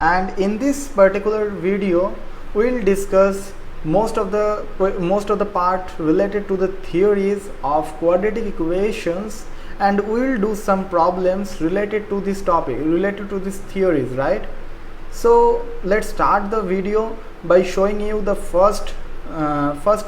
And in this particular video we'll discuss most of the part related to the theories of quadratic equations, and we'll do some problems related to this topic, related to these theories, right? So let's start the video by showing you the first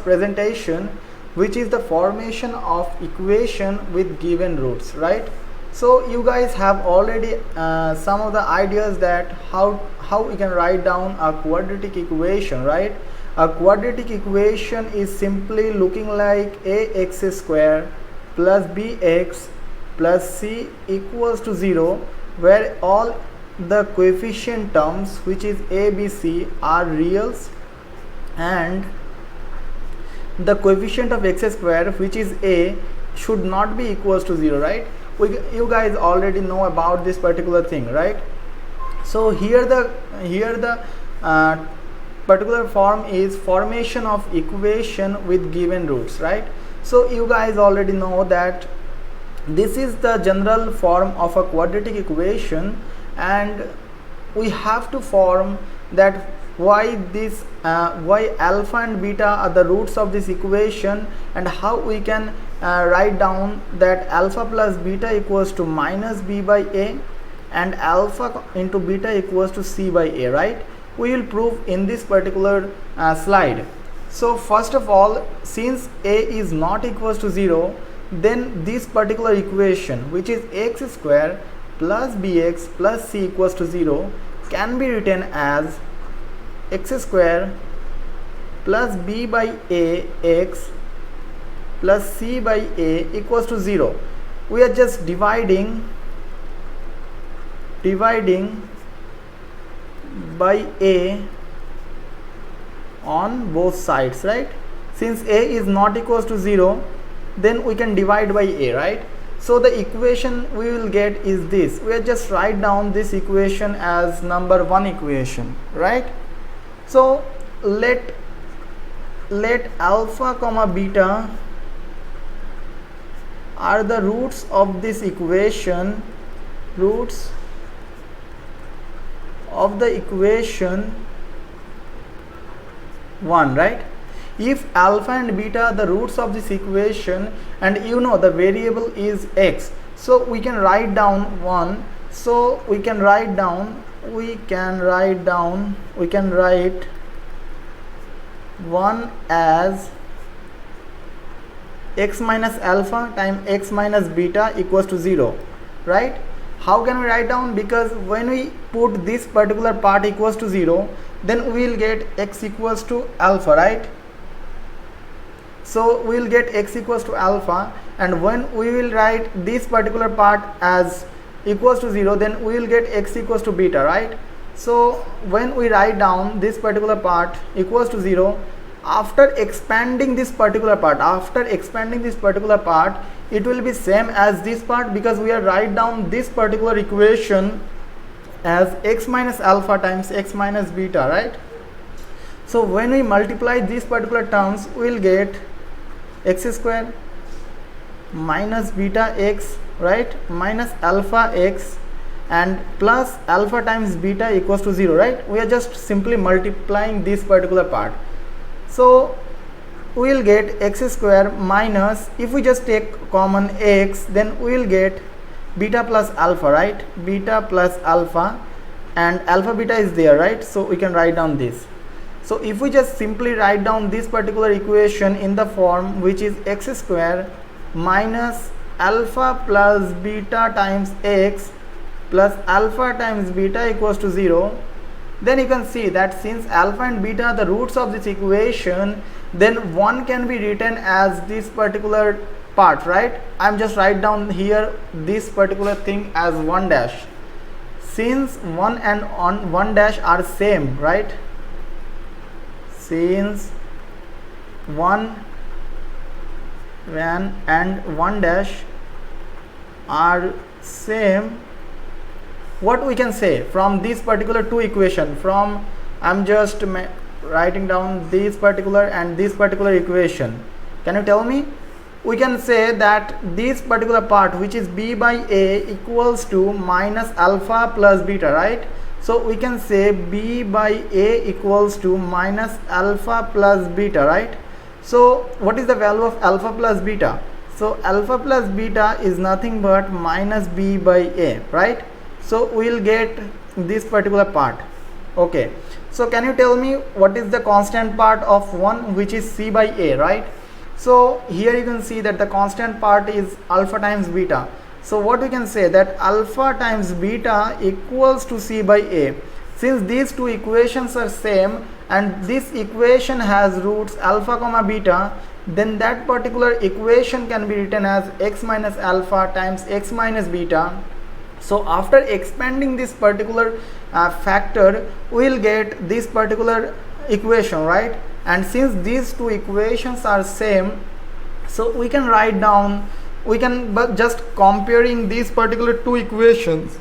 presentation, which is the formation of equation with given roots, right? So you guys have already some of the ideas that how we can write down a quadratic equation, right? A quadratic equation is simply looking like ax square plus bx plus c equals to 0, where all the coefficient terms, which is a, b, c, are reals, and the coefficient of x square, which is a, should not be equals to 0, right? You guys already know about this particular thing, right? So here the particular form is formation of equation with given roots, right? So you guys already know that this is the general form of a quadratic equation, and we have to form that why alpha and beta are the roots of this equation, and how we can write down that alpha plus beta equals to minus b by a, and alpha into beta equals to c by a, right? We will prove in this particular slide. So first of all, since a is not equals to 0, then this particular equation, which is x square plus bx plus c equals to 0, can be written as x square plus b by a x plus c by a equals to 0. We are just dividing by a on both sides, right? Since a is not equals to 0, then we can divide by a, right? So the equation we will get is this. We are just write down this equation as number 1 equation, right? So let alpha comma beta are the roots of this equation, roots of the equation 1, right? If alpha and beta are the roots of this equation, and you know the variable is x, so we can write down 1. So we can write 1 as x minus alpha times x minus beta equals to 0, right? How can we write down? Because when we put this particular part equals to 0, then we will get x equals to alpha, right? So we will get x equals to alpha, and when we will write this particular part as equals to 0, then we will get x equals to beta, right? So when we write down this particular part equals to 0, after expanding this particular part, it will be same as this part, because we are write down this particular equation as x minus alpha times x minus beta, right? So when we multiply these particular terms, we will get x square minus beta x, right, minus alpha x, and plus alpha times beta equals to 0, right? We are just simply multiplying this particular part. So we will get x square minus, if we just take common x, then we will get beta plus alpha, right? Beta plus alpha, and alpha beta is there, right? So we can write down this. So if we just simply write down this particular equation in the form which is x square minus alpha plus beta times x plus alpha times beta equals to 0, then you can see that since alpha and beta are the roots of this equation, then 1 can be written as this particular part, right? I'm just write down here this particular thing as 1 dash. Since 1 and 1 dash are same, right? Since 1 and 1 dash are same, what we can say from this particular two equation, from I'm just writing down this particular and this particular equation, can you tell me? We can say that this particular part, which is b by a, equals to minus alpha plus beta, right? So we can say b by a equals to minus alpha plus beta, right? So what is the value of alpha plus beta? So alpha plus beta is nothing but minus b by a, right? So we will get this particular part. Okay, so can you tell me what is the constant part of 1, which is c by a, right? So here you can see that the constant part is alpha times beta. So what we can say, that alpha times beta equals to c by a. Since these two equations are same and this equation has roots alpha comma beta, then that particular equation can be written as x minus alpha times x minus beta. So after expanding this particular factor, we will get this particular equation, right? And since these two equations are same, so we can write down, we can, but just comparing these particular two equations,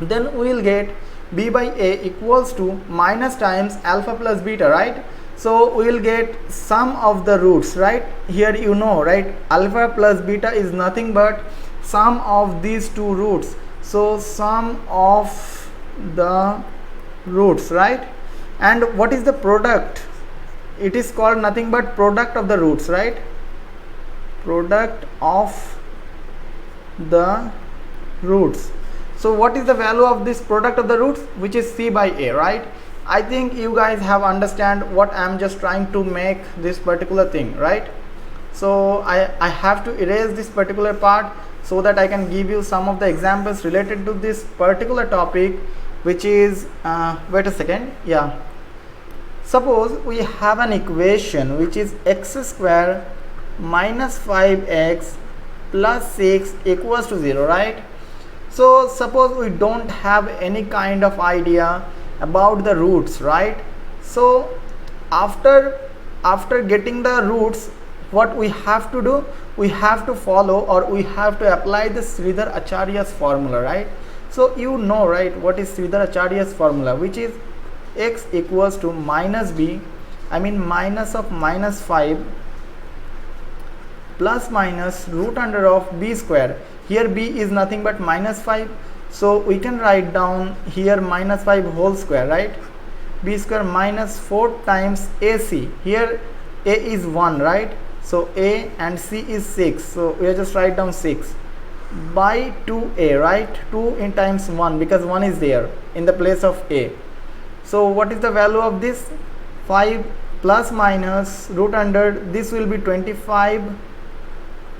then we will get b by a equals to minus times alpha plus beta, right? So we will get sum of the roots, right? Here you know, right, alpha plus beta is nothing but sum of these two roots. So sum of the roots, right? And what is the product? It is called nothing but product of the roots, right? Product of the roots. So what is the value of this product of the roots, which is c by a, right? I think you guys have understand what I am just trying to make this particular thing, right? So I have to erase this particular part so that I can give you some of the examples related to this particular topic, which is wait a second, yeah. Suppose we have an equation which is x square minus 5x plus 6 equals to 0, right? So suppose we don't have any kind of idea about the roots, right? So after getting the roots, what we have to do, we have to follow, or we have to apply the Sridhar Acharya's formula, right? So you know, right, what is Sridhar Acharya's formula, which is x equals to minus b, I mean minus of minus 5 plus minus root under of b square. Here b is nothing but minus 5, so we can write down here minus 5 whole square, right? B square minus 4 times ac. Here a is 1, right? So a and c is 6, so we just write down 6 by 2a, right? 2 in times 1, because 1 is there in the place of a. So what is the value of this? 5 plus minus root under, this will be 25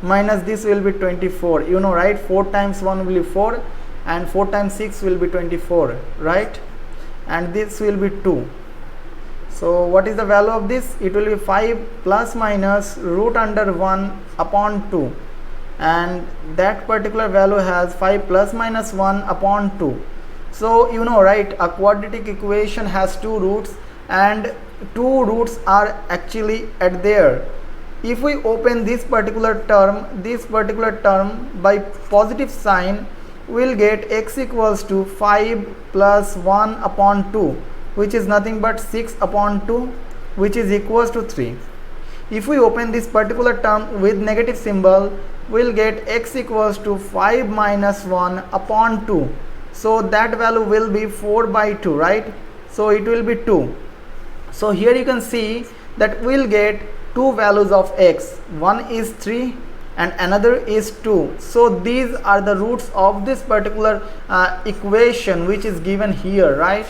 minus this will be 24, you know, right? 4 times 1 will be 4 and 4 times 6 will be 24, right? And this will be 2. So what is the value of this? It will be 5 plus minus root under 1 upon 2, and that particular value has 5 plus minus 1 upon 2. So you know, right, a quadratic equation has two roots and two roots are actually at there. If we open this particular term by positive sign, we will get x equals to 5 plus 1 upon 2, which is nothing but 6 upon 2, which is equals to 3. If we open this particular term with negative symbol, we will get x equals to 5 minus 1 upon 2. So that value will be 4 by 2, right? So it will be 2. So here you can see that we will get two values of x. One is 3 and another is 2. So these are the roots of this particular equation which is given here, right?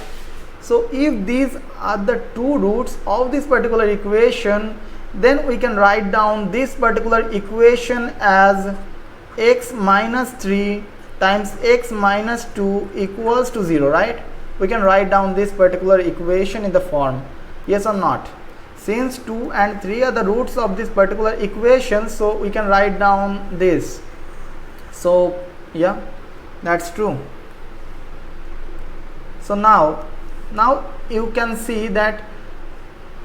So if these are the two roots of this particular equation, then we can write down this particular equation as x minus 3 times x minus 2 equals to 0, right? We can write down this particular equation in the form, yes or not? Since 2 and 3 are the roots of this particular equation, so we can write down this. So yeah, that's true. So now you can see that,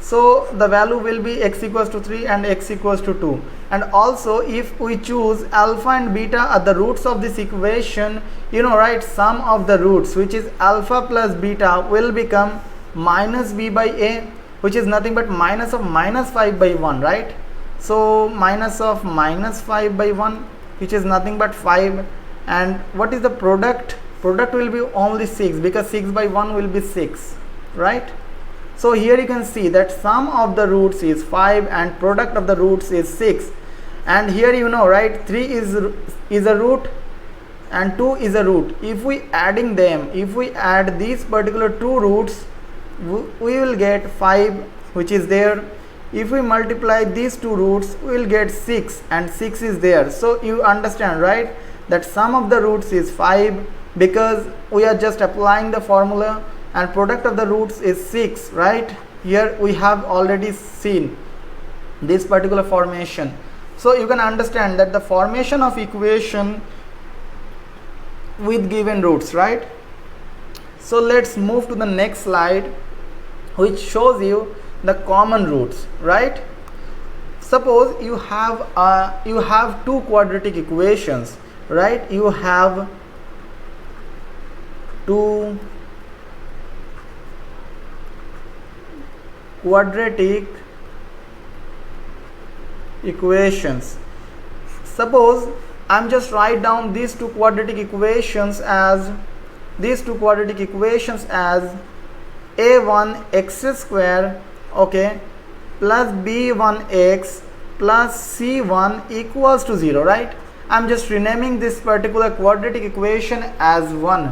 so the value will be x equals to 3 and x equals to 2. And also if we choose alpha and beta are the roots of this equation, you know, right, sum of the roots, which is alpha plus beta, will become minus b by a, which is nothing but minus of minus 5 by 1, right? So minus of minus 5 by 1, which is nothing but 5. And what is the product product will be only 6 because 6 by 1 will be 6, right? So here you can see that sum of the roots is 5 and product of the roots is 6, and here you know, right, 3 is a root and 2 is a root. If we adding them, if we add these particular two roots, we will get 5 which is there. If we multiply these two roots, we will get 6 and 6 is there. So you understand, right, that sum of the roots is 5 because we are just applying the formula, and product of the roots is 6, right? Here we have already seen this particular formation. So you can understand that the formation of equation with given roots, right? So let's move to the next slide, which shows you the common roots, right? Suppose you have two quadratic equations, right? You have two quadratic equations. Suppose I'm just write down these two quadratic equations as a1 x square, okay, plus b1x plus c1 equals to 0, right? I'm just renaming this particular quadratic equation as 1,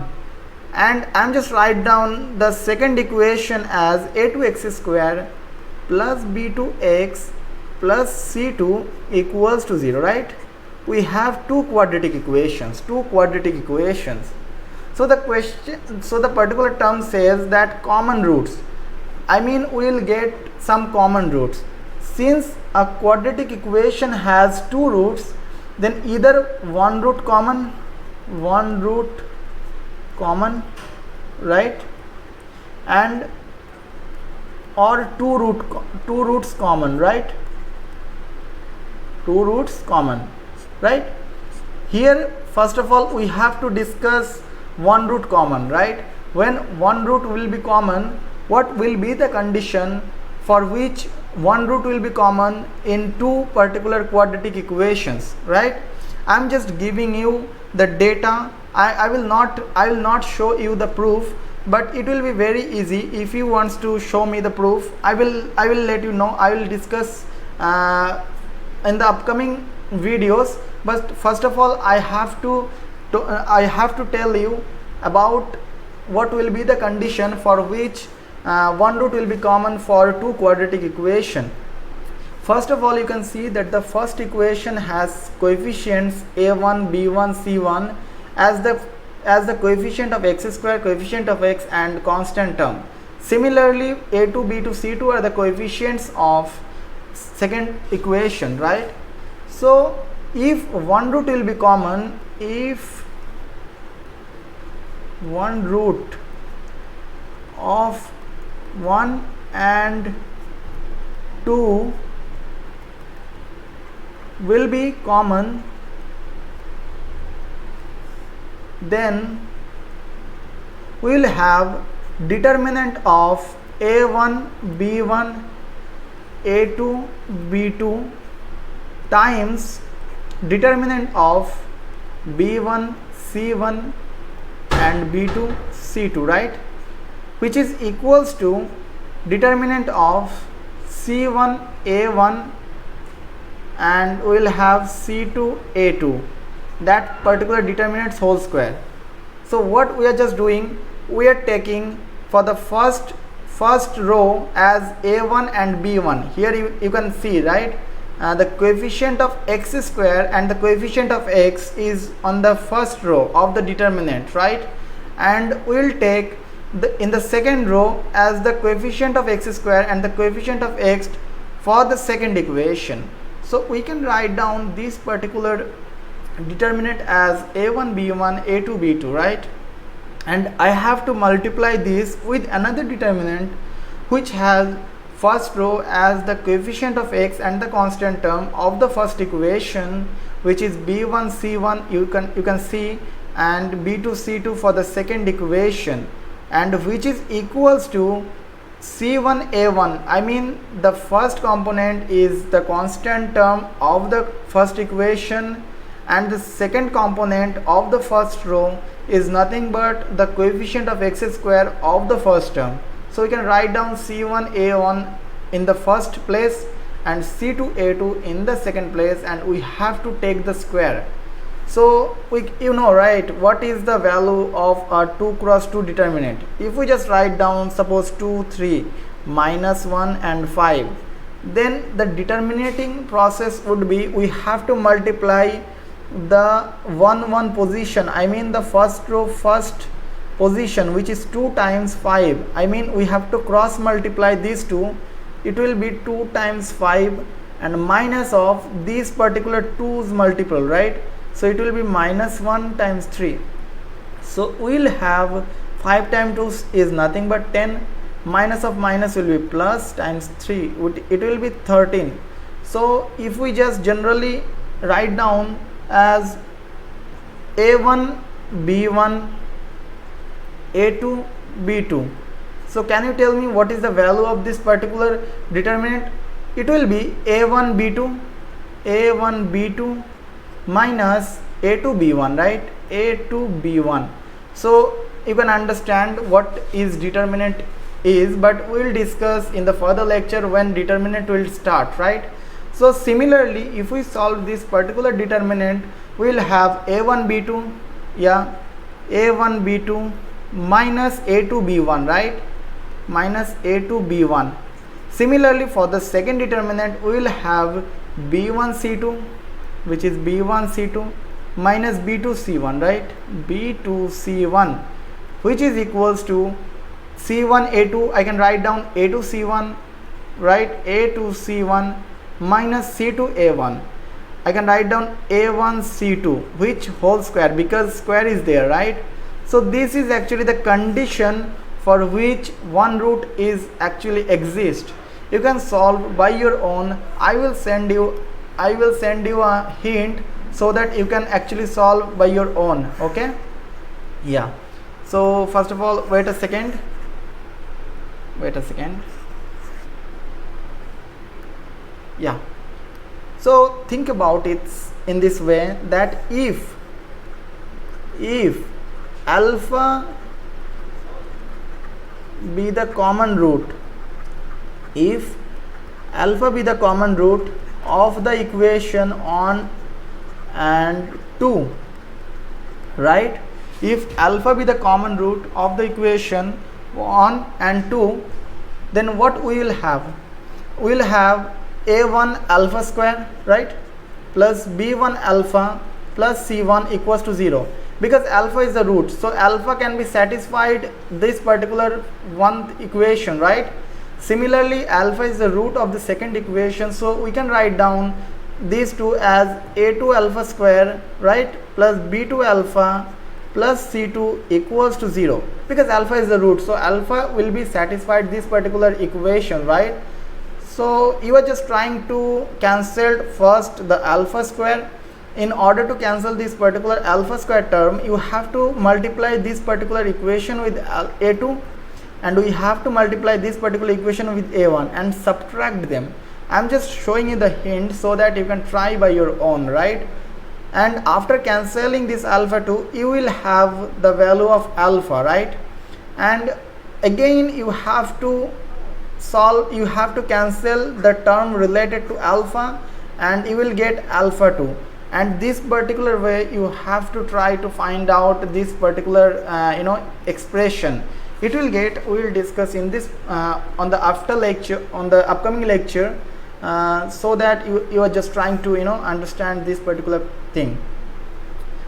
and I'm just write down the second equation as a2x square plus b2x plus c2 equals to 0, right? We have two quadratic equations. So the particular term says that common roots, I mean we will get some common roots. Since a quadratic equation has two roots, then either one root common, right, and or two roots common, right? Two roots common, right? Here first of all we have to discuss one root common, right? When one root will be common, what will be the condition for which one root will be common in two particular quadratic equations, right? I'm just giving you the data. I will not show you the proof, but it will be very easy. If you want to show me the proof, I will let you know. I will discuss in the upcoming videos. But first of all, I have to tell you about what will be the condition for which one root will be common for two quadratic equation. First of all, you can see that the first equation has coefficients a1, b1, c1 as the coefficient of x square, coefficient of x, and constant term. Similarly, a2, b2, c2 are the coefficients of second equation, right? So if one root will be common, if one root of 1 and 2 will be common, then we will have determinant of a1 b1 a2 b2 times determinant of b1 c1 and b2 c2, right, which is equals to determinant of c1 a1 and we will have c2 a2, that particular determinant's whole square. So what we are just doing, we are taking for the first row as a1 and b1. Here you can see, right, the coefficient of x square and the coefficient of x is on the first row of the determinant, right? And we will take in the second row as the coefficient of x square and the coefficient of x for the second equation. So we can write down this particular determinant as a1 b1 a2 b2, right? And I have to multiply this with another determinant which has first row as the coefficient of x and the constant term of the first equation, which is b1 c1 you can see, and b2 c2 for the second equation, and which is equals to c1 a1. I mean the first component is the constant term of the first equation and the second component of the first row is nothing but the coefficient of x square of the first term. So we can write down C1A1 in the first place and C2A2 in the second place, and we have to take the square. So you know, right, what is the value of a 2 cross 2 determinant? If we just write down suppose 2, 3, minus 1 and 5, then the determinating process would be we have to multiply the 1 1 position, I mean the first row first position, which is 2 times 5. I mean we have to cross multiply these two. It will be 2 times 5 and minus of these particular 2's multiple, right? So it will be minus 1 times 3. So we will have 5 times 2 is nothing but 10, minus of minus will be plus times 3, it will be 13. So if we just generally write down as A1 B1 A2 B2, so can you tell me what is the value of this particular determinant? It will be A1 B2 minus A2 B1, right? A2 B1. So you can understand what is determinant is, but we will discuss in the further lecture when determinant will start, right? So similarly, if we solve this particular determinant, we will have A1 B2, yeah, A1 B2 minus A2 B1, right? Minus A2 B1. Similarly, for the second determinant, we will have B1 C2, which is B1 C2 minus B2 C1, right? B2 C1, which is equals to C1 A2. I can write down A2 C1, right? A2 C1 minus C2 A1. I can write down A1 C2, which whole square, because square is there, right? So this is actually the condition for which one root is actually exist. You can solve by your own. I will send you a hint so that you can actually solve by your own. Okay, yeah. So first of all, wait a second. Yeah, so think about it in this way, that if alpha be the common root, if alpha be the common root of the equation 1 and 2, right? If alpha be the common root of the equation 1 and 2, then what we will have? We will have A1 alpha square, right, plus B1 alpha plus C1 equals to 0, because alpha is the root. So alpha can be satisfied this particular one equation, right? Similarly, alpha is the root of the second equation, so we can write down these two as A2 alpha square, right, plus B2 alpha plus C2 equals to 0, because alpha is the root. So alpha will be satisfied this particular equation, right? So you are just trying to cancel first the alpha square. In order to cancel this particular alpha square term, you have to multiply this particular equation with A2, and we have to multiply this particular equation with A1 and subtract them. I am just showing you the hint so that you can try by your own, right? And after cancelling this alpha 2, you will have the value of alpha, right? And again you have to solve, you have to cancel the term related to alpha, and you will get alpha 2. And this particular way you have to try to find out this particular expression. It will get, we will discuss in this on the upcoming lecture, so that you are just trying to understand this particular thing.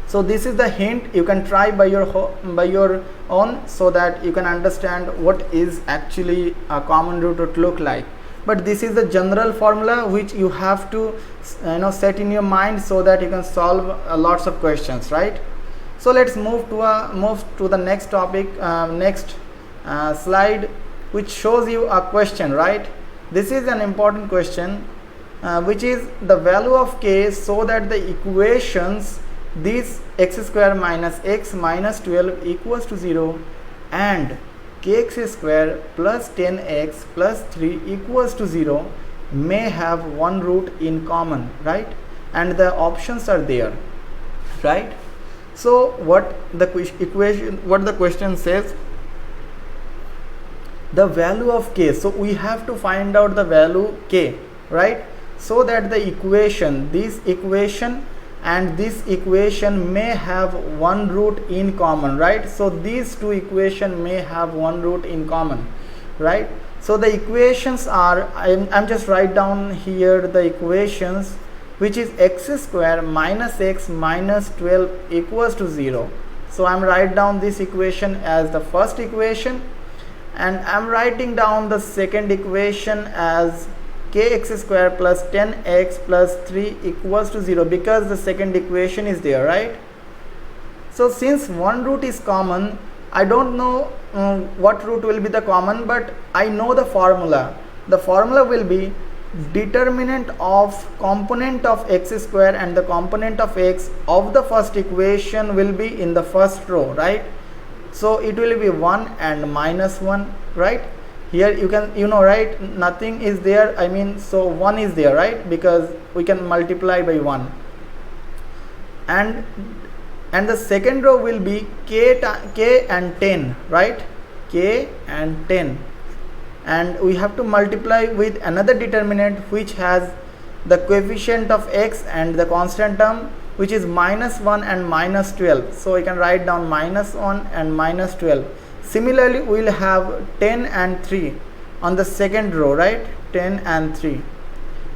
So this is the hint. You can try by your own, so that you can understand what is actually a common root would look like. But this is the general formula which you have to set in your mind, so that you can solve lots of questions, right? So let's move to the next topic, next slide, which shows you a question, right? This is an important question, which is the value of k, so that the equations this x square minus x minus 12 equals to 0 and kx square plus 10x plus 3 equals to 0 may have one root in common, right? And the options are there. right? So what the question says, the value of k. So we have to find out the value k, right? So that the equation, this equation and this equation may have one root in common, right? So these two equations may have one root in common, right? So the equations are, I'm just write down here the equations, which is x square minus x minus 12 equals to 0. So I'm write down this equation as the first equation, and I'm writing down the second equation as kx square plus 10x plus 3 equals to 0, because the second equation is there, right? So since one root is common, I don't know what root will be the common, but I know the formula. The formula will be determinant of component of x square and the component of x of the first equation will be in the first row, right? So it will be 1 and minus 1, right? Here you can, right, nothing is there, I mean, so 1 is there, right? Because we can multiply by 1. And the second row will be k and 10, right? K and 10. And we have to multiply with another determinant which has the coefficient of x and the constant term, which is minus 1 and minus 12. So we can write down minus 1 and minus 12. Similarly, we will have 10 and 3 on the second row, right? 10 and 3,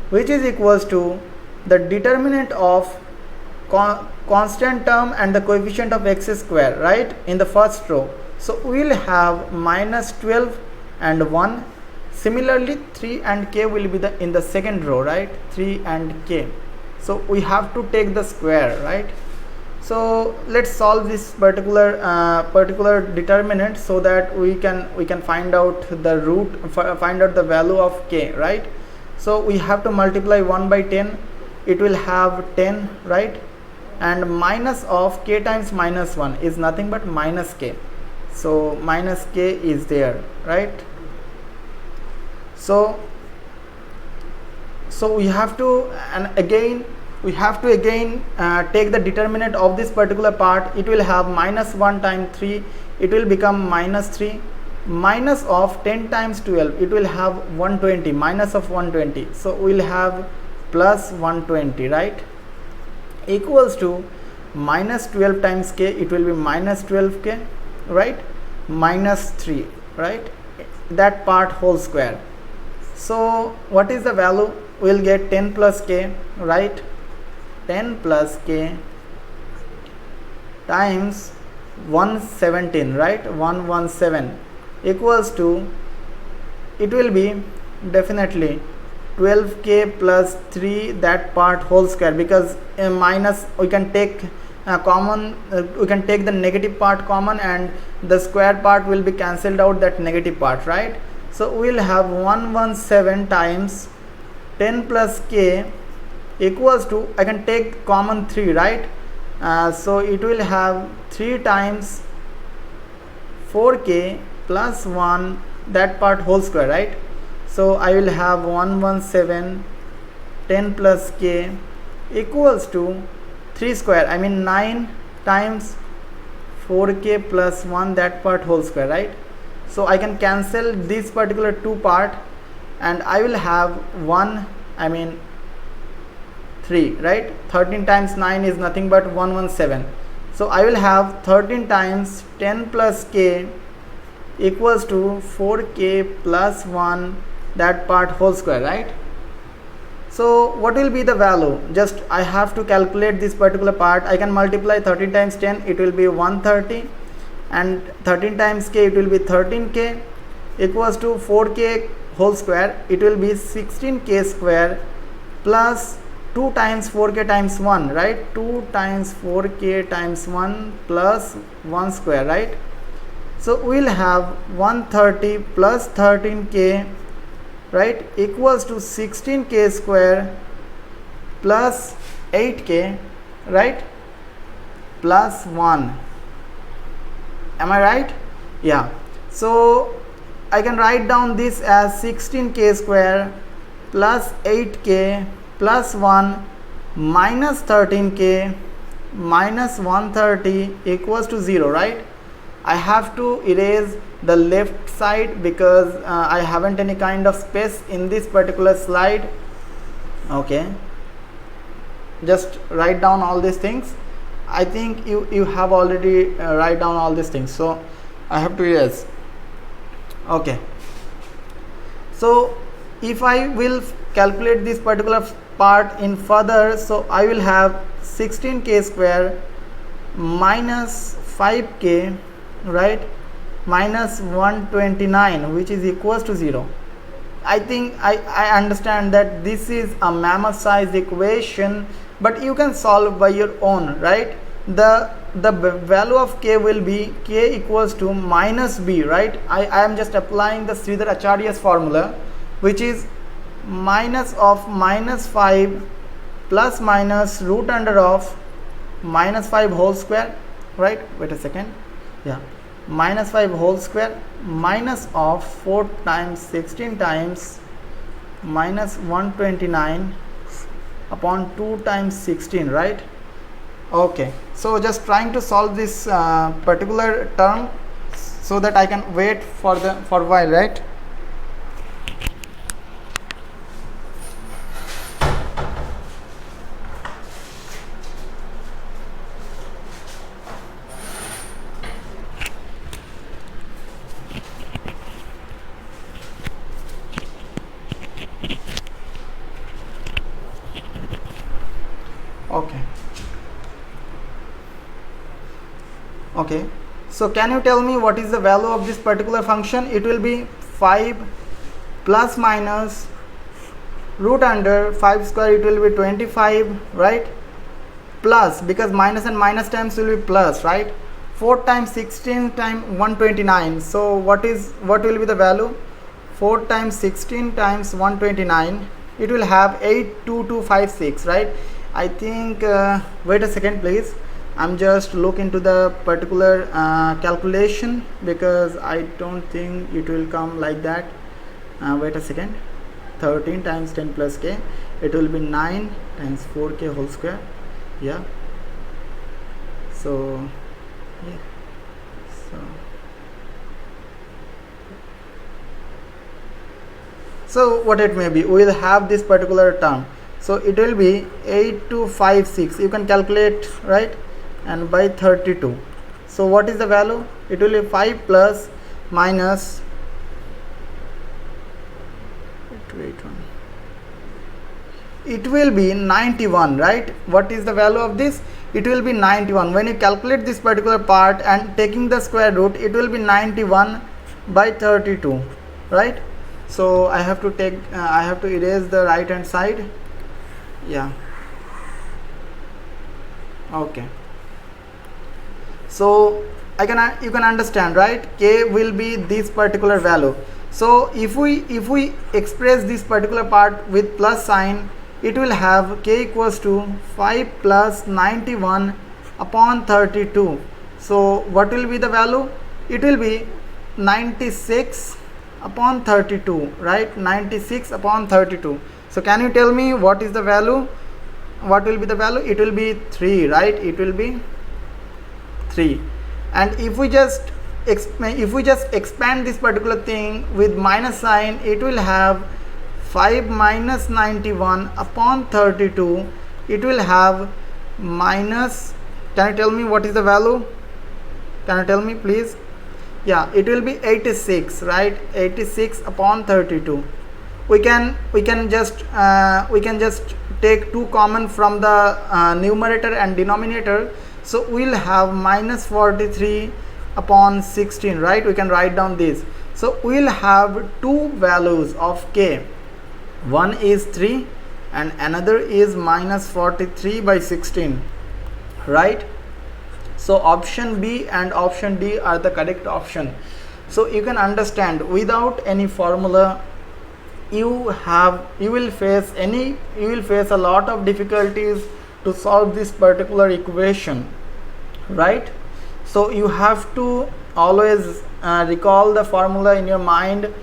which is equals to the determinant of constant term and the coefficient of x square, right, in the first row. So we will have minus 12 and 1. Similarly, 3 and k will be in the second row, right? 3 and k. So we have to take the square, right? So let's solve this particular determinant so that we can find out the root, find out the value of k, right? So we have to multiply 1 by 10. It will have 10, right? And minus of k times minus 1 is nothing but minus k. So minus k is there, right? So we have to, and again we have to take the determinant of this particular part. It will have minus 1 times 3, it will become minus 3. Minus of 10 times 12, it will have 120, minus of 120. So we will have plus 120, right? Equals to minus 12 times k, it will be minus 12k, right? Minus 3, right? That part whole square. So what is the value? We will get 10 plus k, right? 10 plus k times 117, right? 117 equals to, it will be definitely 12k plus 3, that part whole square, because minus we can take common, we can take the negative part common and the square part will be cancelled out, that negative part, right? So we will have 117 times 10 plus k equals to, I can take common 3, right? So it will have 3 times 4k plus 1, that part whole square, right? So I will have 117 10 plus k equals to 3 square, I mean 9 times 4k plus 1, that part whole square, right? So I can cancel this particular 2 part and I will have 1, I mean 3, right? 13 times 9 is nothing but 117. So I will have 13 times 10 plus k equals to 4k plus 1, that part whole square, right? So what will be the value? Just I have to calculate this particular part. I can multiply 13 times 10, it will be 130, and 13 times k, it will be 13k, equals to 4k whole square, it will be 16k square plus 2 times 4k times 1, right? 2 times 4k times 1 plus 1 square, right? So we will have 130 plus 13k, right, equals to 16k square plus 8k, right, plus 1. Am I right? Yeah. So I can write down this as 16k square plus 8k plus 1 minus 13k minus 130 equals to 0, right? I have to erase the left side because I haven't any kind of space in this particular slide. Okay, just write down all these things. I think you have already write down all these things, so I have to erase. Okay, so if I will calculate this particular part in further, so I will have 16k square minus 5k, right, minus 129, which is equals to 0. I think I understand that this is a mammoth size equation, but you can solve by your own, right? The value of k will be k equals to minus b, right? I am just applying the Sridhar Acharya's formula, which is minus of minus 5 plus minus root under of minus 5 whole square, right? Wait a second. Yeah, minus 5 whole square minus of 4 times 16 times minus 129 upon 2 times 16, right? Okay, so just trying to solve this particular term so that I can wait for a while, right? Okay, so can you tell me what is the value of this particular function? It will be 5 plus minus root under 5 square, it will be 25, right? Plus, because minus and minus times will be plus, right? 4 times 16 times 129. So what will be the value? 4 times 16 times 129, it will have 82256, right? I think wait a second please, I'm just look into the particular calculation because I don't think it will come like that. Wait a second. 13 times 10 plus k, it will be 9 times 4k whole square. Yeah, so yeah, so what it may be, we will have this particular term, so it will be 8256, you can calculate, right? And by 32, so what is the value? It will be 5 plus minus, it will be 91, right? What is the value of this? It will be 91. When you calculate this particular part and taking the square root, it will be 91 by 32, right? So I have to take I have to erase the right hand side. Yeah, okay, so you can understand, right? K will be this particular value. So if we express this particular part with plus sign, it will have k equals to 5 plus 91 upon 32. So what will be the value? It will be 96 upon 32, right? 96 upon 32. So can you tell me what is the value? What will be the value? It will be 3, right? It will be 3. And if we just expand this particular thing with minus sign, it will have 5 minus 91 upon 32. It will have minus, can you tell me what is the value? Can you tell me please? Yeah, it will be 86, right? 86 upon 32. We can just take 2 common from the numerator and denominator. So we will have minus 43 upon 16, right? We can write down this. So we will have 2 values of k. One is 3 and another is minus 43 by 16, right? So option B and option D are the correct option. So you can understand, without any formula you will face a lot of difficulties to solve this particular equation, right? So you have to always recall the formula in your mind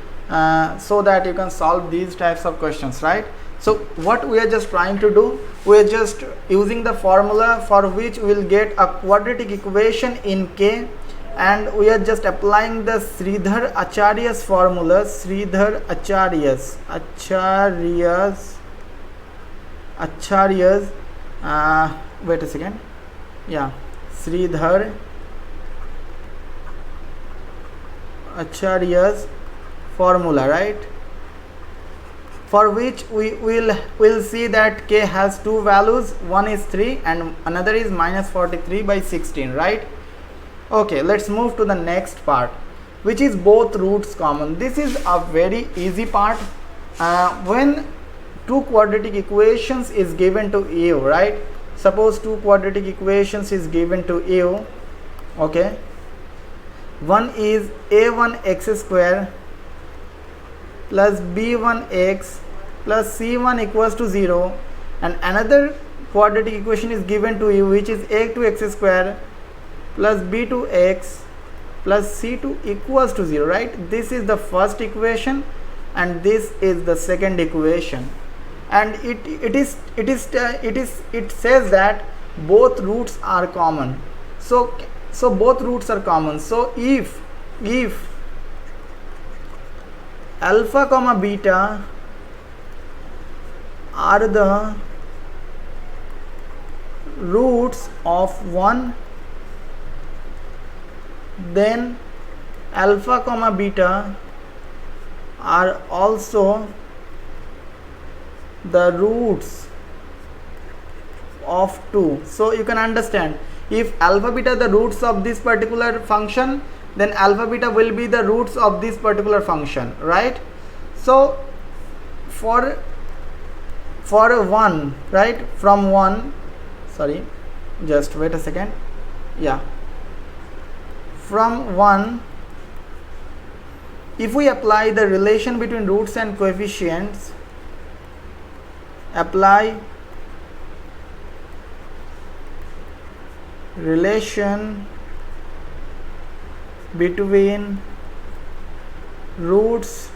so that you can solve these types of questions, right? So what we are just trying to do, we are just using the formula for which we will get a quadratic equation in K, and we are just applying the Sridhar Acharya's formula. Sridhar Acharya's wait a second, yeah, Sridhar Acharya's formula, right, for which we will see that K has two values, one is 3 and another is minus 43 by 16, right? Okay, let's move to the next part, which is both roots common. This is a very easy part. When two quadratic equations is given to you, right? Suppose two quadratic equations is given to you, okay? One is a1x square plus b1x plus c1 equals to 0, and another quadratic equation is given to you, which is a2x square plus b2x plus c2 equals to 0, right? This is the first equation and this is the second equation, and it says that both roots are common. So both roots are common. So if alpha comma beta are the roots of 1, then alpha comma beta are also the roots of 2. So you can understand, if alpha beta are the roots of this particular function, then alpha beta will be the roots of this particular function, right? So for 1, right, from 1, sorry, just wait a second, yeah, from 1, if we apply the relation between roots and coefficients, apply relation between roots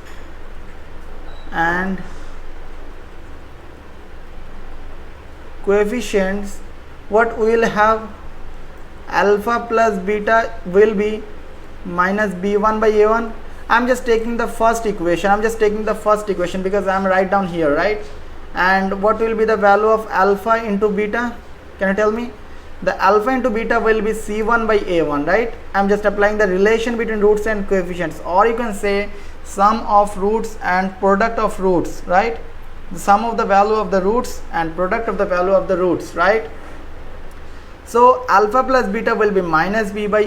and coefficients, what we will have, alpha plus beta will be minus b1 by a1. I'm just taking the first equation, because I'm right down here, right? And what will be the value of alpha into beta? Can you tell me? The alpha into beta will be c1 by a1, right? I'm just applying the relation between roots and coefficients, or you can say sum of roots and product of roots, right? The sum of the value of the roots and product of the value of the roots, right? So alpha plus beta will be minus b1 by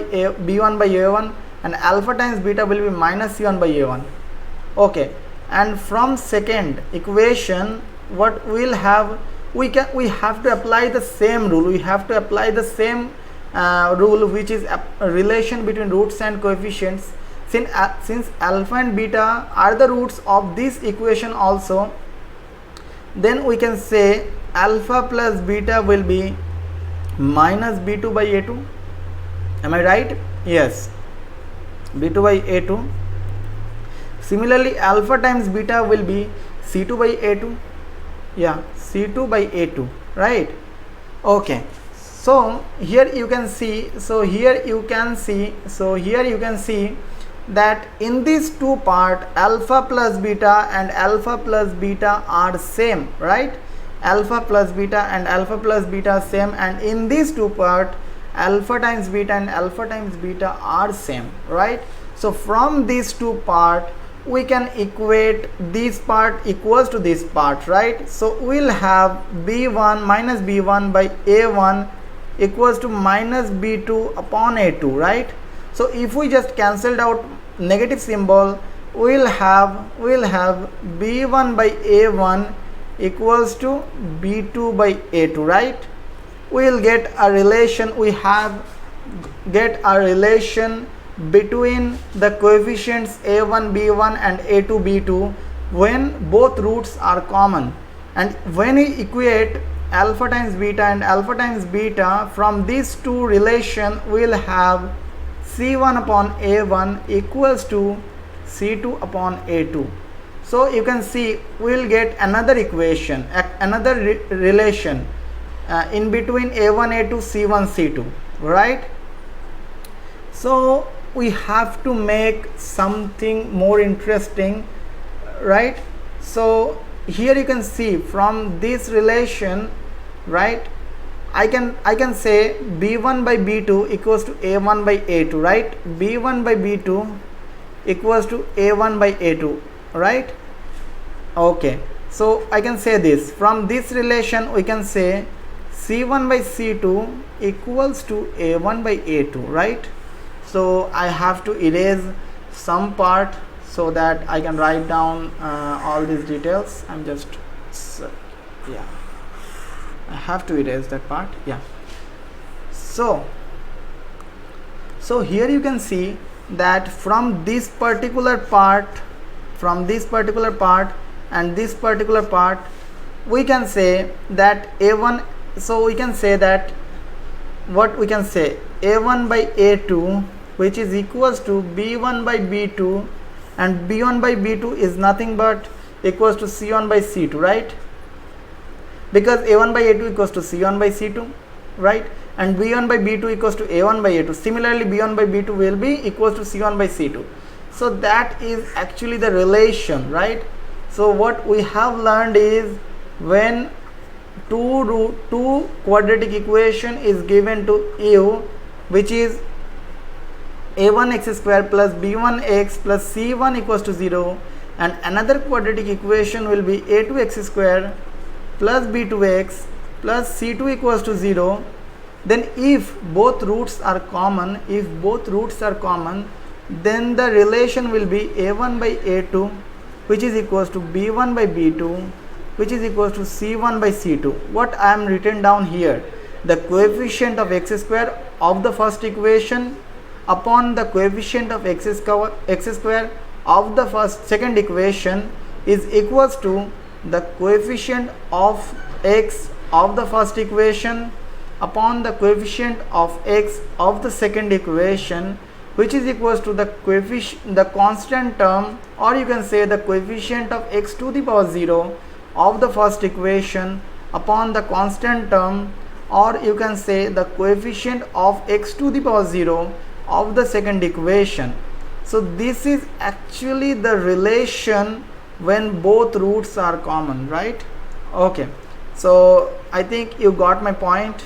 a1, and alpha times beta will be minus c1 by a1. Okay, and from second equation, what we'll have, we have to apply the same rule. We have to apply the same rule, which is a relation between roots and coefficients. Since alpha and beta are the roots of this equation also, then we can say alpha plus beta will be minus b2 by a2. Am I right? Yes, b2 by a2. Similarly, alpha times beta will be c2 by a2. Yeah, c2 by a2, right? Okay, so here you can see, that in these two part, alpha plus beta and alpha plus beta are same, right? Alpha plus beta and alpha plus beta same, and in these two part, alpha times beta and alpha times beta are same, right? So from these two part, we can equate this part equals to this part, right? So we'll have b1 minus b1 by a1 equals to minus b2 upon a2, right? So if we just cancelled out negative symbol, we'll have b1 by a1 equals to b2 by a2, right? We'll get a relation, between the coefficients a1 b1 and a2 b2 when both roots are common. And when we equate alpha times beta and alpha times beta, from these two relation we'll have c1 upon a1 equals to c2 upon a2. So you can see we will get another equation, another relation in between a1 a2 c1 c2, right? So we have to make something more interesting, right? So here you can see from this relation, right, I can say b1 by b2 equals to a1 by a2, right? b1 by b2 equals to a1 by a2, right? Okay, so I can say this, from this relation we can say c1 by c2 equals to a1 by a2, right? So I have to erase some part so that I can write down all these details. I'm just yeah, I have to erase that part. Yeah, so here you can see that from this particular part and this particular part, we can say that a1, so we can say that what we can say, a1 by a2, which is equals to b1 by b2, and b1 by b2 is nothing but equals to c1 by c2, right? Because a1 by a2 equals to c1 by c2, right? And b1 by b2 equals to a1 by a2. Similarly, b1 by b2 will be equals to c1 by c2. So that is actually the relation, right? So what we have learned is when two quadratic equation is given to you, which is a1x square plus b1x plus c1 equals to 0, and another quadratic equation will be a2x square plus b2x plus c2 equals to 0, then if both roots are common, then the relation will be a1 by a2, which is equals to b1 by b2, which is equals to c1 by c2. What I am written down here, the coefficient of x square of the first equation upon the coefficient of x square of the second equation is equals to the coefficient of x of the first equation upon the coefficient of x of the second equation, which is equals to the coefficient, the constant term, or you can say the coefficient of x to the power 0 of the first equation upon the constant term, or you can say the coefficient of x to the power 0 of the second equation. So this is actually the relation when both roots are common, right? Okay, so I think you got my point.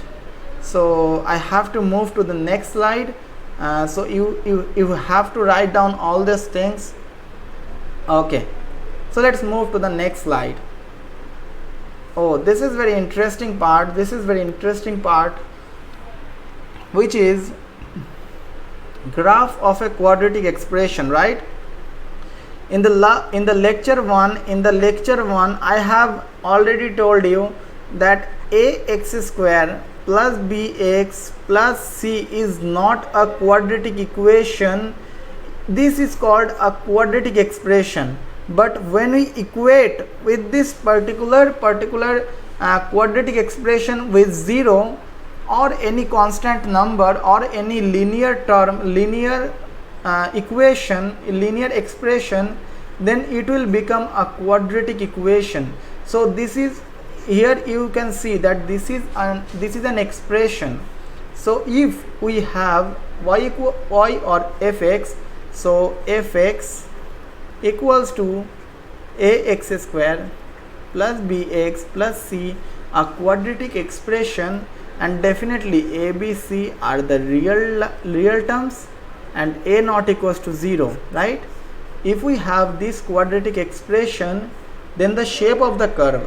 So I have to move to the next slide. So you have to write down all these things. Okay, so let's move to the next slide. Oh, this is very interesting part, which is graph of a quadratic expression, right? In the lecture 1 I have already told you that ax square plus bx plus c is not a quadratic equation. This is called a quadratic expression. But when we equate with this particular quadratic expression with 0 or any constant number or any linear term, linear expression, then it will become a quadratic equation. So this is, here you can see that this is an expression. So if we have y or fx, so fx equals to ax square plus bx plus c, a quadratic expression, and definitely a, b, c are the real terms, and a not equals to 0, right? If we have this quadratic expression, then the shape of the curve,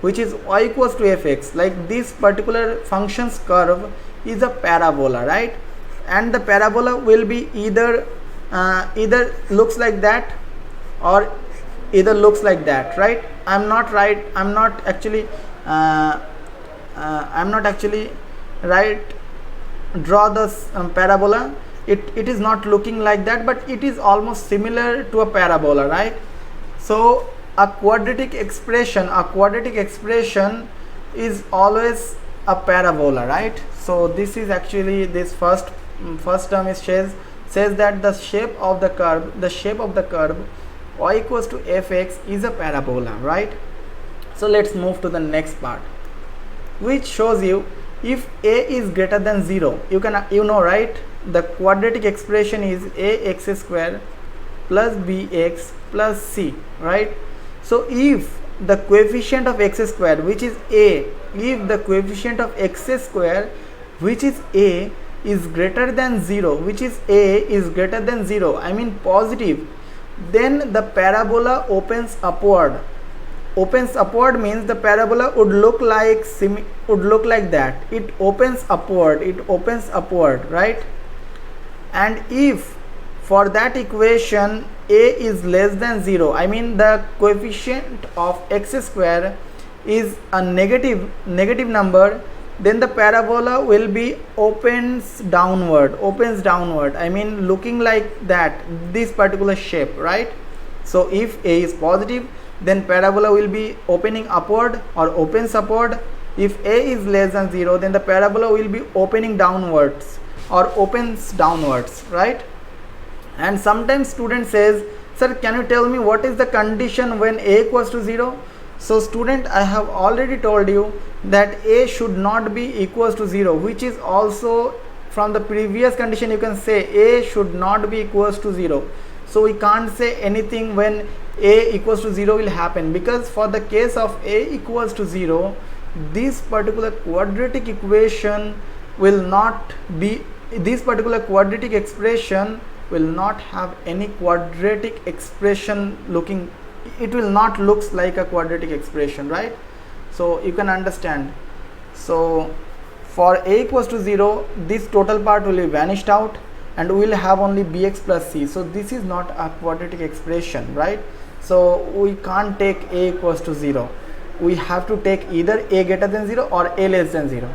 which is y equals to fx, like this particular function's curve is a parabola, right? And the parabola will be either looks like that or either looks like that, right? I'm not actually draw this parabola. It is not looking like that, but it is almost similar to a parabola, right? So a quadratic expression is always a parabola, right? So this is actually, this first term is says that the shape of the curve y equals to fx is a parabola, right? So let's move to the next part, which shows you if a is greater than 0, you know, right, the quadratic expression is ax square plus bx plus c, right? So if the coefficient of x square, which is a, if the coefficient of x square, which is a, is greater than 0, which is a is greater than 0, I mean positive, then the parabola opens upward. Opens upward means the parabola would look like that. It opens upward, right? And if for that equation a is less than 0, I mean the coefficient of x square is a negative number, then the parabola will be opens downward, I mean looking like that, this particular shape, right? So if a is positive, then parabola will be opening upward or opens upward. If a is less than 0, then the parabola will be opening downwards or opens downwards, right? And sometimes student says, sir, can you tell me what is the condition when a equals to 0? So student, I have already told you that a should not be equals to 0, which is also from the previous condition you can say a should not be equals to 0. So we can't say anything when a equals to 0 will happen, because for the case of a equals to 0, this particular quadratic equation will not be, this particular quadratic expression will not have any quadratic expression looking, it will not looks like a quadratic expression, right? So you can understand. So for a equals to 0, this total part will be vanished out and we will have only bx plus c. So this is not a quadratic expression, right? So we can't take a equals to 0. We have to take either a greater than 0 or a less than 0.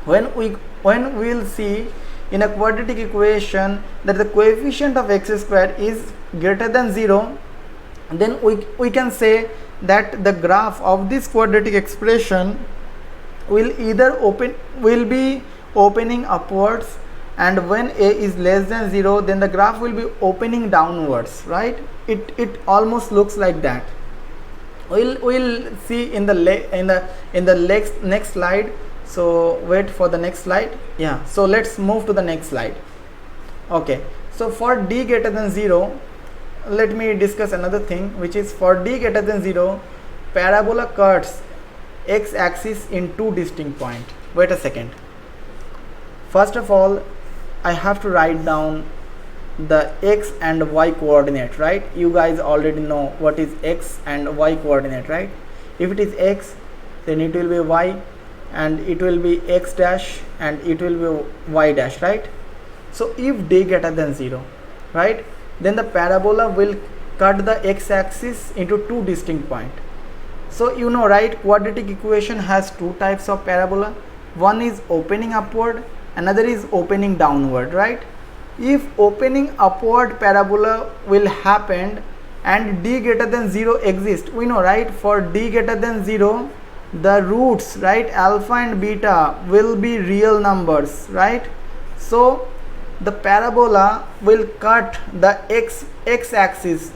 When we will see in a quadratic equation that the coefficient of x square is greater than 0, then we can say that the graph of this quadratic expression will be opening upwards, and when a is less than 0, then the graph will be opening downwards, right? It almost looks like that. We'll see in the next slide. So wait for the next slide. Yeah, so let's move to the next slide. Okay, so for d greater than 0, let me discuss another thing, which is for d greater than 0, parabola cuts x axis in two distinct points. Wait a second. First of all, I have to write down the x and y coordinate, right? You guys already know what is x and y coordinate, right? If it is x, then it will be y, and it will be x dash, and it will be y dash, right? So if d greater than 0, right, then the parabola will cut the x axis into two distinct points. So you know, right, quadratic equation has two types of parabola. One is opening upward, another is opening downward, right? If opening upward parabola will happen and d greater than 0 exists, we know, right, for d greater than 0, the roots, right, alpha and beta will be real numbers, right? So the parabola will cut the x axis,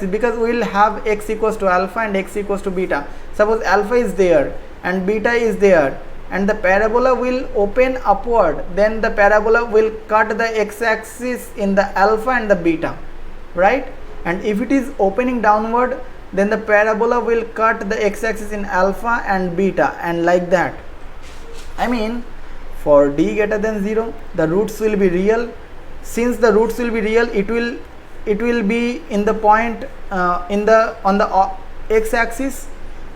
because we will have x equals to alpha and x equals to beta. Suppose alpha is there and beta is there, and the parabola will open upward, then the parabola will cut the x axis in the alpha and the beta, right? And if it is opening downward, then the parabola will cut the x axis in alpha and beta, and like that. I mean, for d greater than 0, the roots will be real. Since the roots will be real, it will be in the point on the x axis,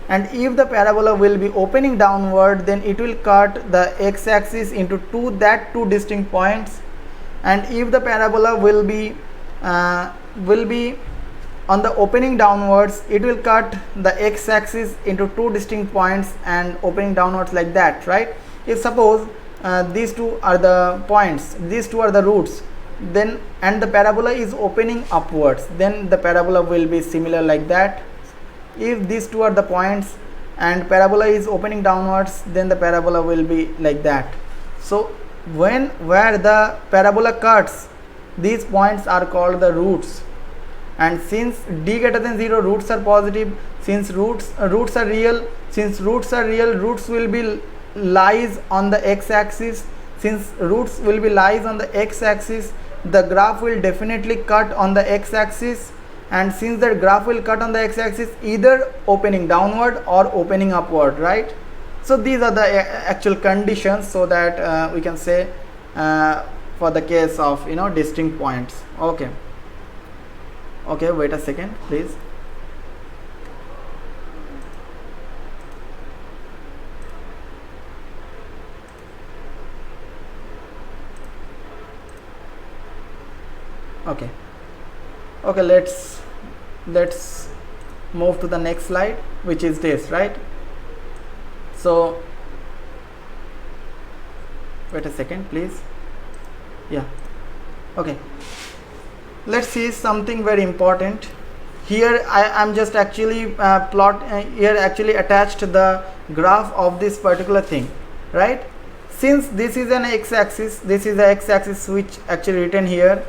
and if the parabola will be opening downward, then it will cut the x axis into two distinct points. And if the parabola will be on the opening downwards, it will cut the x axis into two distinct points and opening downwards, like that, right? If suppose these two are the points, these two are the roots, then and the parabola is opening upwards, then the parabola will be similar like that. If these two are the points and parabola is opening downwards, then the parabola will be like that. So where the parabola cuts, these points are called the roots, and since d greater than 0, roots are positive. Since roots are real, roots will be lies on the x-axis. Since roots will be lies on the x-axis, the graph will definitely cut on the x-axis, and since the graph will cut on the x-axis, either opening downward or opening upward, right? So these are the actual conditions, so that we can say for the case of distinct points. Okay, wait a second please. Okay, let's move to the next slide, which is this, right? So wait a second please. Yeah, okay, let's see something very important here. I am just actually actually attached the graph of this particular thing, right? Since this is an x-axis, this is the x-axis which actually written here,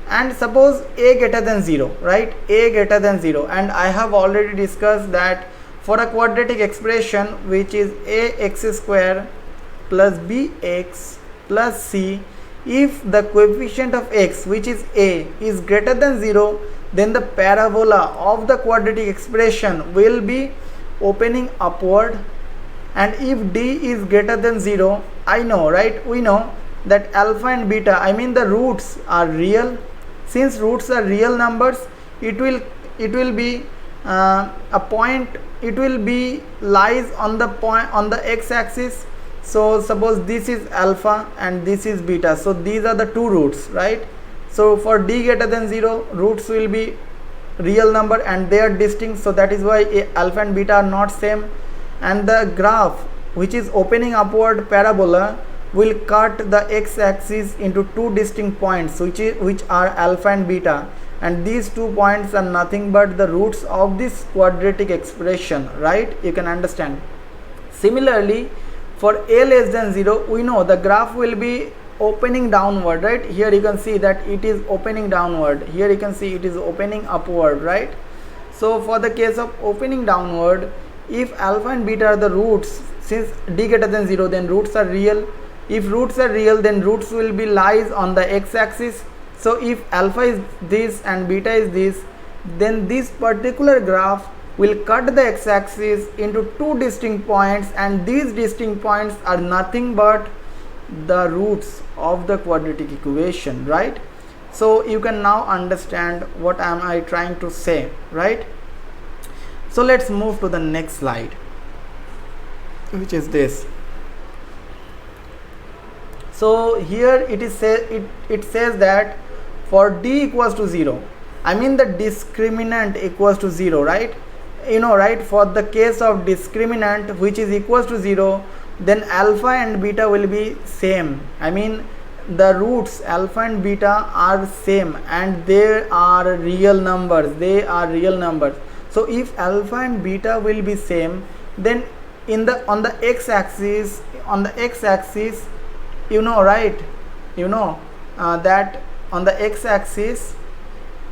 and suppose a greater than 0, right? A greater than 0, and I have already discussed that for a quadratic expression which is ax square plus bx plus c, if the coefficient of x, which is a, is greater than 0, then the parabola of the quadratic expression will be opening upward. And if d is greater than 0, we know that alpha and beta, I mean the roots, are real. Since roots are real numbers, it will be a point, it will be lies on the point on the x-axis. So suppose this is alpha and this is beta, so these are the two roots, right? So for d greater than 0, roots will be real number and they are distinct, so that is why alpha and beta are not same. And the graph which is opening upward parabola will cut the x-axis into two distinct points, which are alpha and beta, and these 2 points are nothing but the roots of this quadratic expression, right? You can understand. Similarly, for a less than 0, we know the graph will be opening downward, right? Here you can see that it is opening downward, here you can see it is opening upward, right? So for the case of opening downward, if alpha and beta are the roots, since d greater than 0, then roots are real. If roots are real, then roots will be lies on the x-axis. So if alpha is this and beta is this, then this particular graph will cut the x-axis into two distinct points, and these distinct points are nothing but the roots of the quadratic equation, right? So you can now understand what am I trying to say, right? So let's move to the next slide, which is this. So here it says that for d equals to 0, I mean the discriminant equals to 0, right? Right, for the case of discriminant which is equals to 0, then alpha and beta will be same. I mean the roots alpha and beta are same and they are real numbers, So if alpha and beta will be same, then on the x-axis, right, that on the x-axis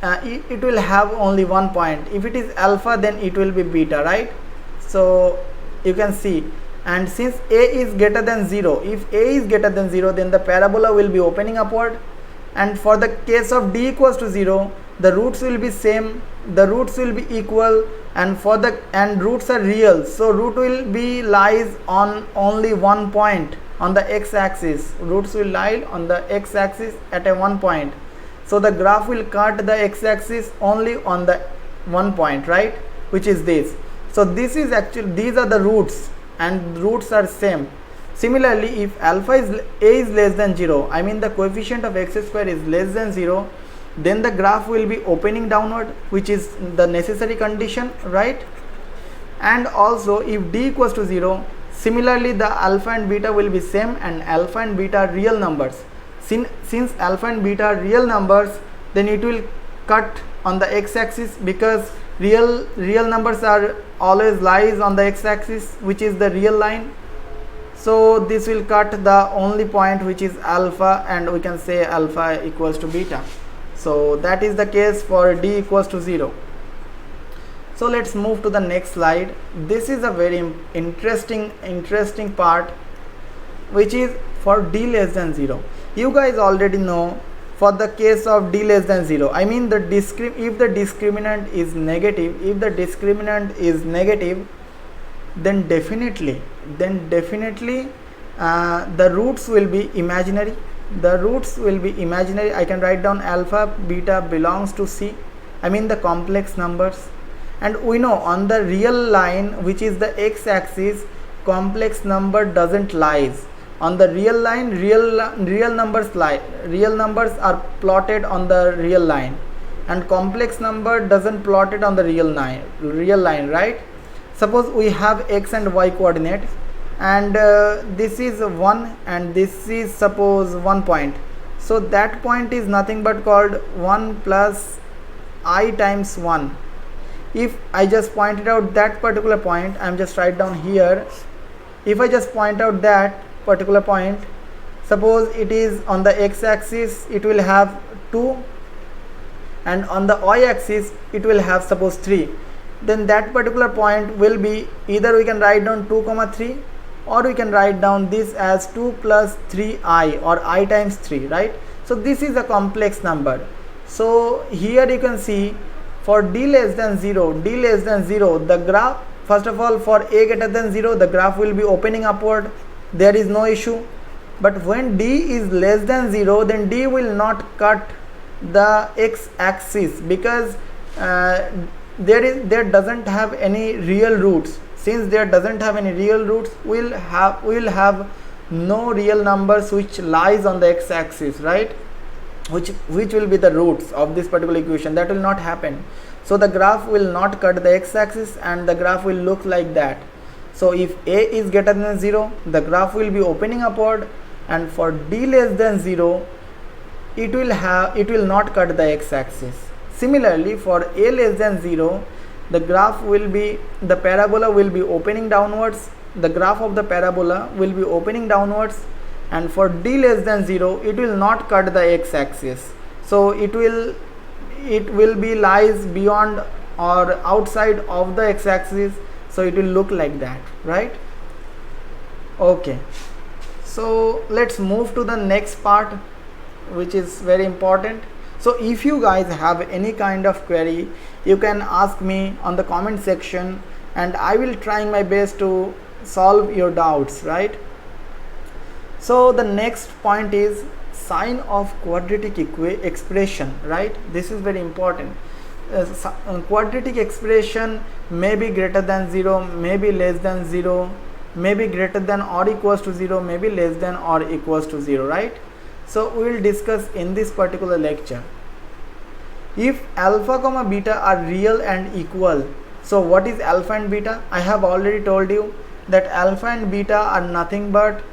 it will have only one point. If it is alpha, then it will be beta, right? So you can see, and since a is greater than 0, if a is greater than 0, then the parabola will be opening upward. And for the case of d equals to 0, the roots will be same, the roots will be equal, and roots are real, so root will be lies on only one point on the x-axis. Roots will lie on the x-axis at a one point, so the graph will cut the x-axis only on the one point, right, which is this. So this is actually, these are the roots and roots are same. Similarly, if alpha is a is less than 0, I mean the coefficient of x square is less than 0, then the graph will be opening downward, which is the necessary condition, right? And also if d equals to 0, similarly the alpha and beta will be same, and alpha and beta are real numbers. Since alpha and beta are real numbers, then it will cut on the x-axis, because real numbers are always lies on the x-axis, which is the real line. So this will cut the only point which is alpha, and we can say alpha equals to beta. So that is the case for d equals to 0. So let's move to the next slide. This is a very interesting part, which is for d less than 0. You guys already know, for the case of d less than 0, I mean if the discriminant is negative, then definitely the roots will be imaginary. I can write down alpha beta belongs to C, I mean the complex numbers. And we know on the real line, which is the x-axis, complex number doesn't lies. On the real line, real numbers are plotted on the real line, and complex number doesn't plot it on the real line, right? Suppose we have x and y coordinate, and this is 1 and this is suppose 1 point. So that point is nothing but called 1 plus I times 1. If I just pointed out that particular point, I'm just write down here. If I just point out that particular point, suppose it is on the x-axis, it will have 2, and on the y-axis it will have suppose 3. Then that particular point will be, either we can write down 2, 3, or we can write down this as 2 plus 3i, or I times 3, right? So this is a complex number. So here you can see, for d less than 0, the graph, first of all, for a greater than 0, the graph will be opening upward, there is no issue. But when d is less than 0, then d will not cut the x-axis, because there doesn't have any real roots. Since there doesn't have any real roots, we will have no real numbers which lies on the x-axis, right? Which will be the roots of this particular equation. That will not happen. So the graph will not cut the x-axis, and the graph will look like that. So if a is greater than 0, the graph will be opening upward, and for d less than 0, it will not cut the x-axis. Similarly, for a less than 0, the parabola will be opening downwards. The graph of the parabola will be opening downwards, and for d less than 0, it will not cut the x-axis. So it will be lies beyond or outside of the x-axis. So it will look like that, right? Okay, so let's move to the next part, which is very important. So if you guys have any kind of query, you can ask me on the comment section, and I will try my best to solve your doubts, right? So the next point is sign of quadratic expression, right? This is very important. Quadratic expression may be greater than 0, may be less than 0, may be greater than or equals to 0, may be less than or equals to 0, right? So we will discuss in this particular lecture. If alpha comma beta are real and equal, so what is alpha and beta? I have already told you that alpha and beta are nothing but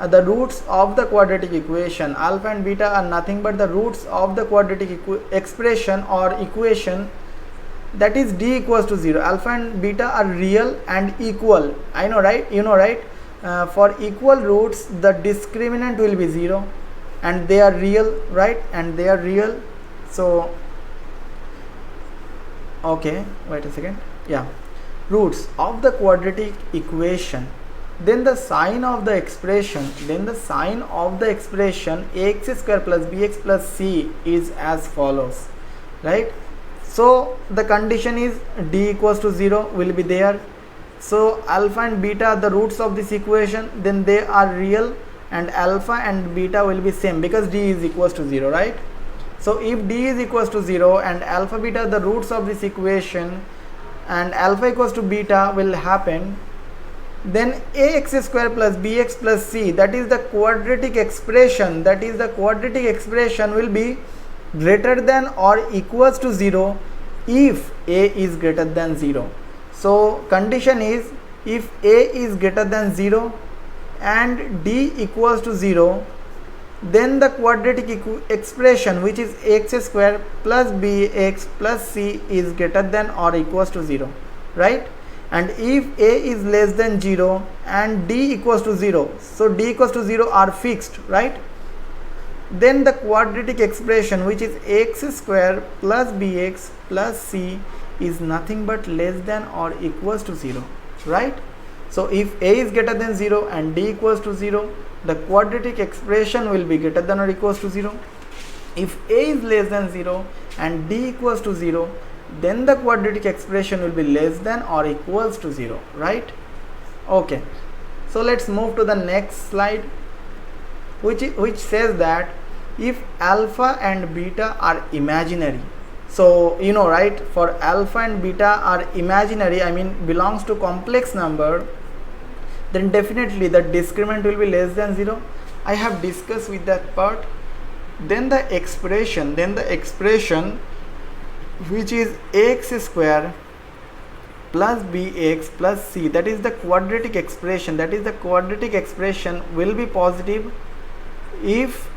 the roots of the quadratic equation. Alpha and beta are nothing but the roots of the quadratic expression or equation, that is d equals to 0. Alpha and beta are real and equal. I know, right? You know, right? For equal roots, the discriminant will be 0, and they are real, right? And they are real. So okay, wait a second. Yeah, roots of the quadratic equation. Then the sign of the expression, ax square plus bx plus c is as follows, right? So the condition is d equals to 0 will be there. So alpha and beta are the roots of this equation, then they are real, and alpha and beta will be same because d is equals to 0, right? So if d is equals to 0 and alpha beta are the roots of this equation, and alpha equals to beta will happen, then ax square plus bx plus c, that is the quadratic expression, will be greater than or equals to 0 if a is greater than 0. So condition is, if a is greater than 0 and d equals to 0, then the quadratic expression, which is ax square plus bx plus c, is greater than or equals to 0, right? And if a is less than 0 and d equals to 0, so d equals to 0 are fixed, right? then the quadratic expression, which is x square plus bx plus c, is nothing but less than or equals to 0, right? So if a is greater than 0 and d equals to 0, the quadratic expression will be greater than or equals to 0. If a is less than 0 and d equals to 0, then the quadratic expression will be less than or equals to 0, right? Okay, so let's move to the next slide, which says that if alpha and beta are imaginary, so you know, right, for alpha and beta are imaginary, I mean belongs to complex number, then definitely the discriminant will be less than 0. I have discussed with that part. Then the expression which is x square plus bx plus c, that is the quadratic expression, will be positive if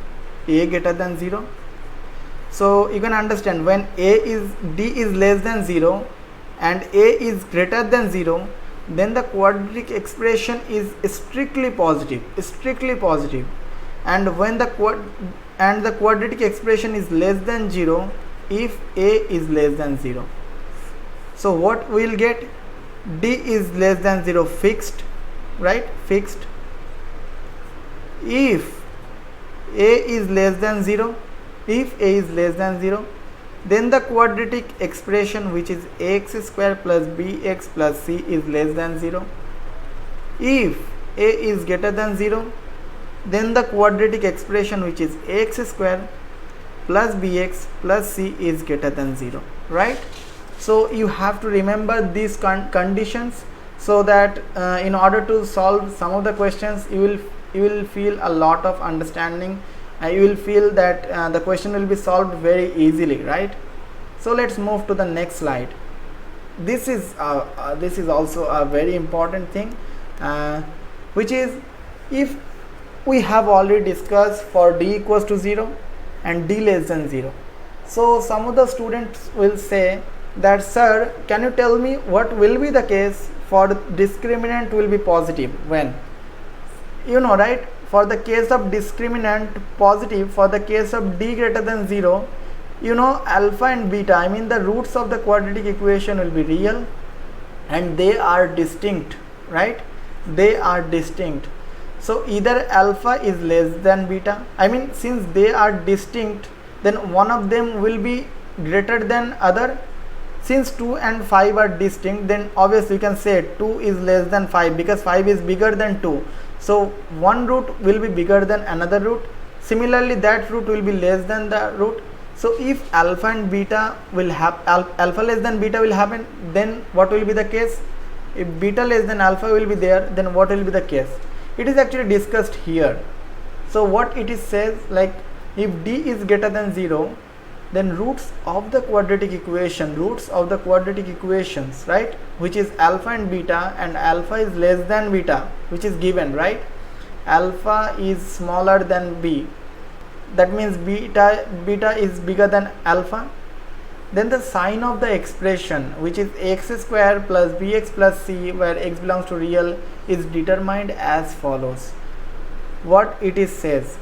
a greater than 0. So you can understand, when d is less than 0 and a is greater than 0, then the quadratic expression is strictly positive, and when the quadratic expression is less than 0 if a is less than 0. So what we will get? D is less than 0 fixed, right? Fixed. If a is less than 0, then the quadratic expression, which is x square plus bx plus c, is less than 0. If a is greater than 0, then the quadratic expression, which is x square plus bx plus c, is greater than 0, right? So you have to remember these conditions, so that in order to solve some of the questions, you will feel a lot of understanding. You will feel that the question will be solved very easily, right? So let's move to the next slide. This is also a very important thing, which is, if we have already discussed for d equals to 0 and d less than 0. So some of the students will say that, sir, can you tell me what will be the case for discriminant will be positive when? You know, right? For the case of discriminant positive, for the case of d greater than 0, you know, alpha and beta, I mean the roots of the quadratic equation will be real and they are distinct, right? They are distinct. So either alpha is less than beta, I mean since they are distinct, then one of them will be greater than other. Since 2 and 5 are distinct, then obviously you can say 2 is less than 5 because 5 is bigger than 2. So one root will be bigger than another root. Similarly, that root will be less than the root. So if alpha and beta will have alpha less than beta will happen, then what will be the case? If beta less than alpha will be there, then what will be the case? It is actually discussed here. So what it is says, like if d is greater than 0, then roots of the quadratic equations, right, which is alpha and alpha is less than beta, which is given, right? Alpha is smaller than b, that means beta is bigger than alpha. Then the sign of the expression, which is x square plus bx plus c, where x belongs to real, is determined as follows. What it is says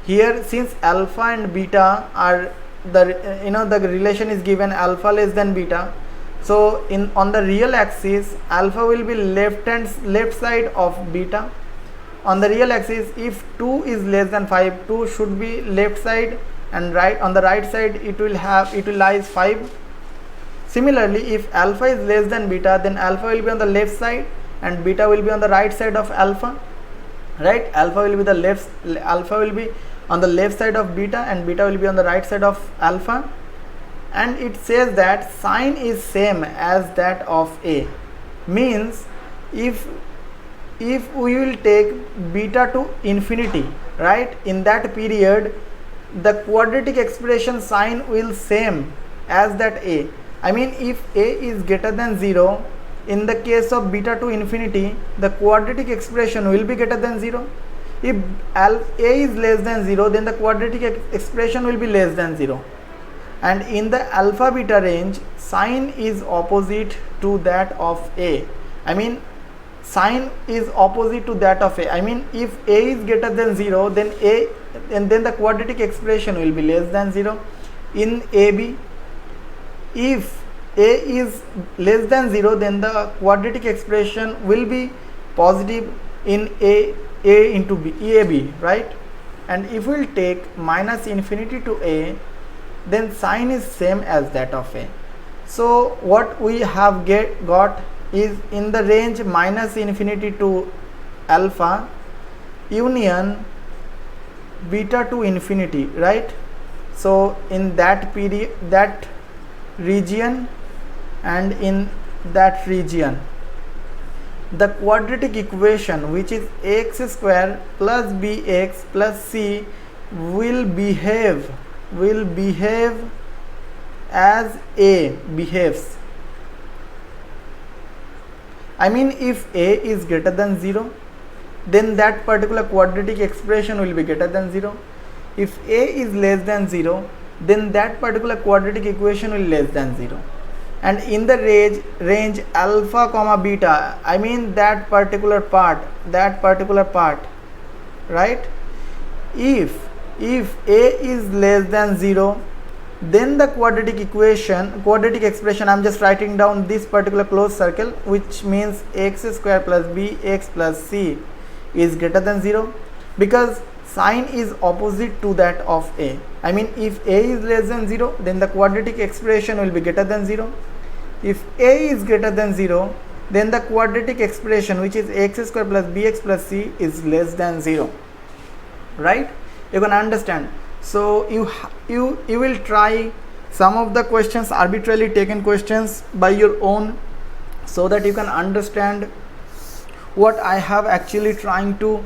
here, since alpha and beta are the relation is given alpha less than beta, so on the real axis alpha will be left side of beta. On the real axis, if 2 is less than 5, 2 should be left side, and on the right side it will lies 5. Similarly, if alpha is less than beta, then alpha will be on the left side and beta will be on the right side of alpha, right? Alpha will be on the left side of beta and beta will be on the right side of alpha. And it says that sign is same as that of a, means if we will take beta to infinity, right, in that period the quadratic expression sign will same as that a. I mean if a is greater than 0, in the case of beta to infinity, the quadratic expression will be greater than 0. If a is less than 0, then the quadratic expression will be less than 0. And in the alpha beta range, sign is opposite to that of a. I mean sign is opposite to that of a. I mean if a is greater than 0, then a and then the quadratic expression will be less than 0. In AB, if A is less than 0, then the quadratic expression will be positive in A into B, AB, right? And if we will take minus infinity to A, then sign is same as that of A. So what we have got is in the range minus infinity to alpha union beta to infinity, right? So in that period, that region, and in that region, the quadratic equation, which is ax square plus bx plus c, will behave as A behaves. I mean, if A is greater than 0, then that particular quadratic expression will be greater than 0. If A is less than 0, then that particular quadratic equation will less than 0. And in the range alpha comma beta, I mean that particular part, right? If A is less than 0, then the quadratic expression, I am just writing down this particular closed circle, which means x square plus bx plus c is greater than 0, because sign is opposite to that of A. I mean, if A is less than 0, then the quadratic expression will be greater than 0. If A is greater than 0, then the quadratic expression, which is x square plus bx plus c, is less than 0, right? You can understand. So you will try some of the questions, arbitrarily taken questions by your own, so that you can understand what I have actually trying to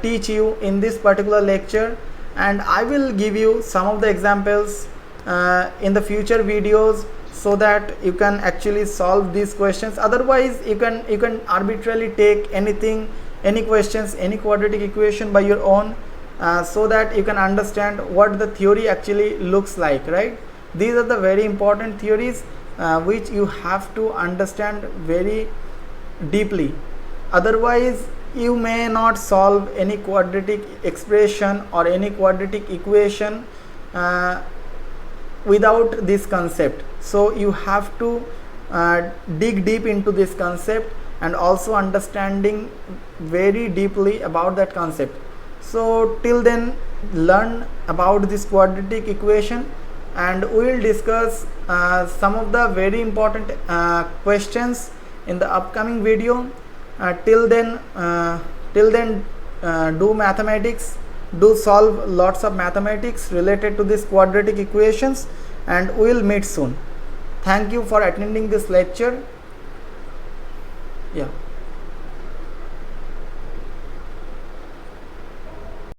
teach you in this particular lecture. And I will give you some of the examples in the future videos, so that you can actually solve these questions. Otherwise, you can arbitrarily take anything, any questions, any quadratic equation by your own, so that you can understand what the theory actually looks like, right? These are the very important theories which you have to understand very deeply. Otherwise, you may not solve any quadratic expression or any quadratic equation without this concept. So you have to dig deep into this concept, and also understanding very deeply about that concept. So till then, learn about this quadratic equation, and we will discuss some of the very important questions in the upcoming video. Till then, do mathematics, do solve lots of mathematics related to these quadratic equations, and we will meet soon. Thank you for attending this lecture. Yeah.